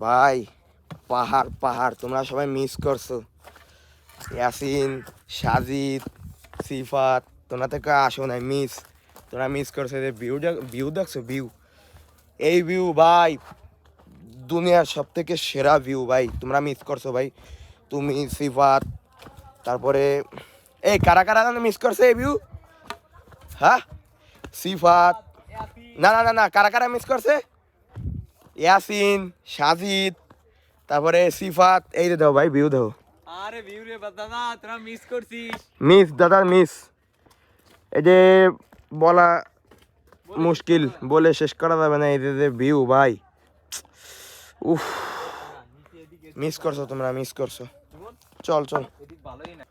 ভাই পাহাড় পাহাড়, তোমরা সবাই মিস করছো। ইয়াসিন, সাজিদ, সিফাত, তোমরা থেকে আসো নাই, তোমরা মিস করছো। যে ভিউ দেখছো, ভিউ, এই ভিউ ভাই দুনিয়ার সব থেকে সেরা ভিউ ভাই, তোমরা মিস করছো ভাই। তুমি, সিফাত, তারপরে এই কারা কারা মিস করছে এই ভিউ? হ্যাঁ, সিফাত, না না না না, কারা কারা মিস করছে? ইয়াসিন, সাজিদ, তারপরে সিফাত, এই যে দাও ভাই ভিউ দাও। আরে ভিউ রে দাদা, তোরা মিস করছিস। মিস দাদা মিস, এই যে বলা মুশকিল, বলে শেষ করা যাবে না। এই যে ভিউ ভাই, উফ, মিস করছো তোমরা, মিস করছো। চল চল। এদিক ভালোই না।